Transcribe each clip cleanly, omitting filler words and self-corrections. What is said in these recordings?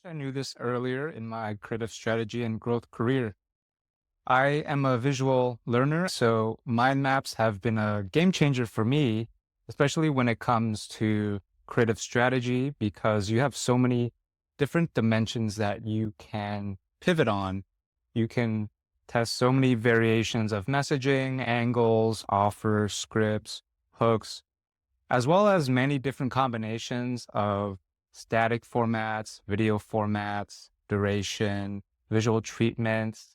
I knew this earlier in my creative strategy and growth career. I am a visual learner, so mind maps have been a game changer for me, especially when it comes to creative strategy, because you have so many different dimensions that you can pivot on. You can test so many variations of messaging, angles, offers, scripts, hooks, as well as many different combinations of static formats, video formats, duration, visual treatments,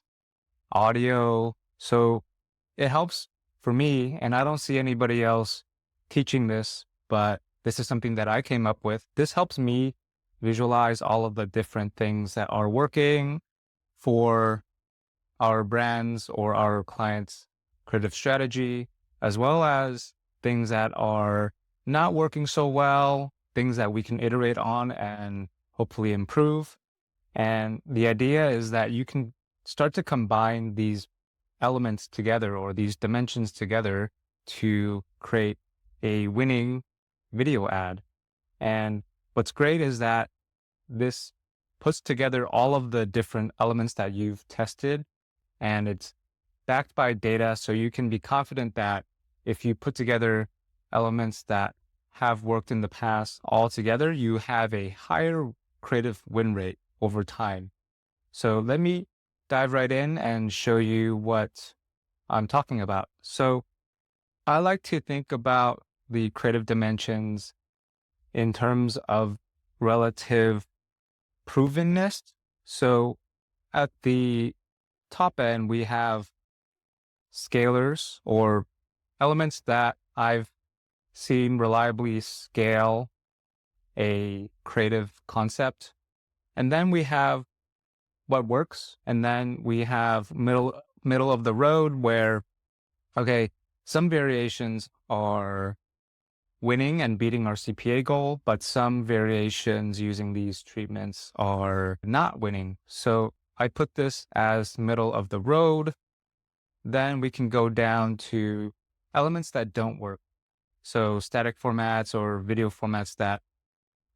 audio. So it helps for me, and I don't see anybody else teaching this, but this is something that I came up with. This helps me visualize all of the different things that are working for our brands or our clients' creative strategy, as well as things that are not working so well, things that we can iterate on and hopefully improve. And the idea is that you can start to combine these elements together or these dimensions together to create a winning video ad. And what's great is that this puts together all of the different elements that you've tested, and it's backed by data. So you can be confident that if you put together elements that have worked in the past all together, you have a higher creative win rate over time. So let me dive right in and show you what I'm talking about. So I like to think about the creative dimensions in terms of relative provenness. So at the top end, we have scalars or elements that I've seen reliably scale a creative concept. And then we have what works. And then we have middle of the road where, okay, some variations are winning and beating our CPA goal, but some variations using these treatments are not winning. So I put this as middle of the road. Then we can go down to elements that don't work. So static formats or video formats that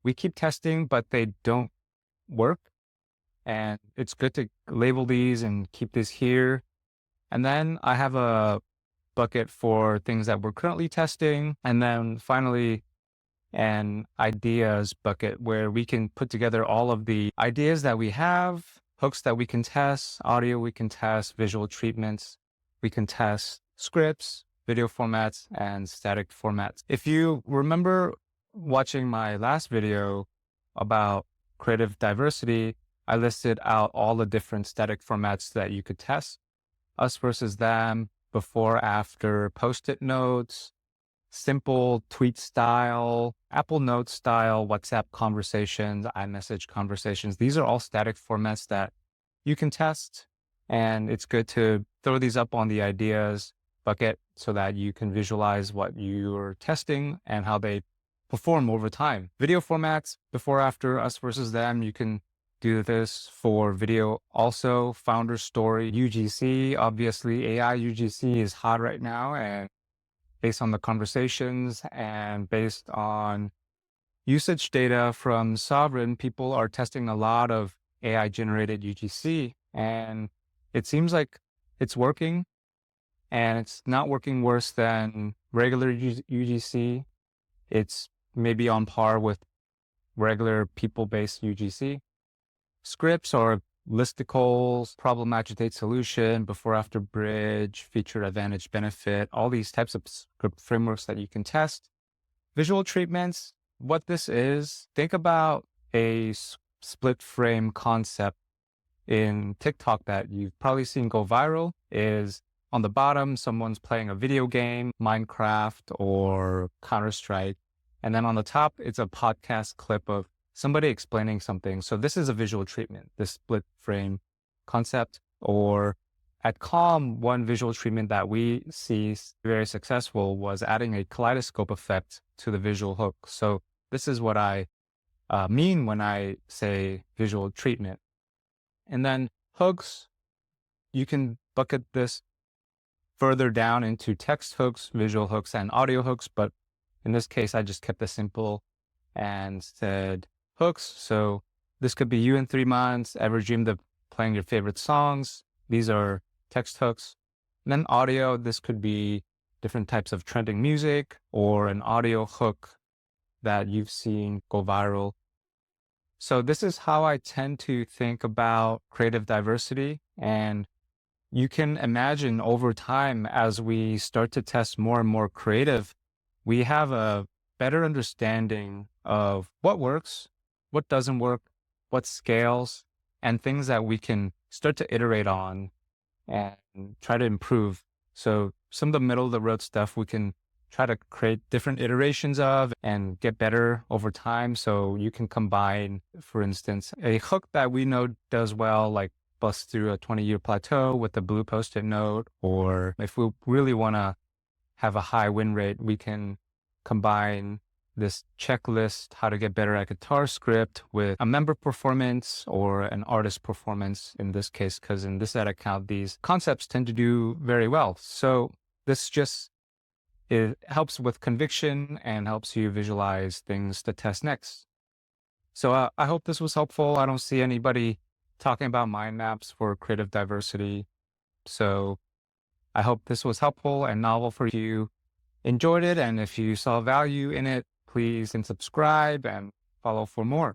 we keep testing, but they don't work. And it's good to label these and keep this here. And then I have a bucket for things that we're currently testing. And then finally, an ideas bucket where we can put together all of the ideas that we have, hooks that we can test, audio we can test, visual treatments, we can test scripts, video formats, and static formats. If you remember watching my last video about creative diversity, I listed out all the different static formats that you could test: us versus them, before, after, post-it notes, simple tweet style, Apple Notes style, WhatsApp conversations, iMessage conversations. These are all static formats that you can test. And it's good to throw these up on the ideas bucket so that you can visualize what you're testing and how they perform over time. Video formats, before, after, us versus them. You can do this for video also. Founder story, UGC. Obviously, AI UGC is hot right now, and based on the conversations and based on usage data from Sovran, people are testing a lot of AI generated UGC, and it seems like it's working, and it's not working worse than regular UGC. It's maybe on par with regular people-based UGC. Scripts or listicles, problem agitate solution, before after bridge, feature advantage benefit, all these types of script frameworks that you can test. Visual treatments, what this is, think about a split frame concept in TikTok that you've probably seen go viral. Is on the bottom, someone's playing a video game, Minecraft or Counter-Strike. And then on the top, it's a podcast clip of somebody explaining something. So this is a visual treatment, this split frame concept. Or at Calm, one visual treatment that we see very successful was adding a kaleidoscope effect to the visual hook. So this is what I mean when I say visual treatment. And then hooks, you can bucket this further down into text hooks, visual hooks, and audio hooks. But in this case, I just kept it simple and said hooks. So This could be you in 3 months. Ever dreamed of playing your favorite songs? These are text hooks. And then audio, this could be different types of trending music or an audio hook that you've seen go viral. So this is how I tend to think about creative diversity. And you can imagine over time, as we start to test more and more creative, we have a better understanding of what works, what doesn't work, what scales, and things that we can start to iterate on and try to improve. So some of the middle of the road stuff we can try to create different iterations of and get better over time. So you can combine, for instance, a hook that we know does well, like bust through a 20-year plateau with a blue post-it note. Or if we really want to have a high win rate, we can combine this checklist, how to get better at guitar script, with a member performance or an artist performance in this case, because in this ad account, these concepts tend to do very well. So this just, it helps with conviction and helps you visualize things to test next. So I hope this was helpful. I don't see anybody talking about mind maps for creative diversity. So I hope this was helpful and novel for you. Enjoyed it. And if you saw value in it, please subscribe and follow for more.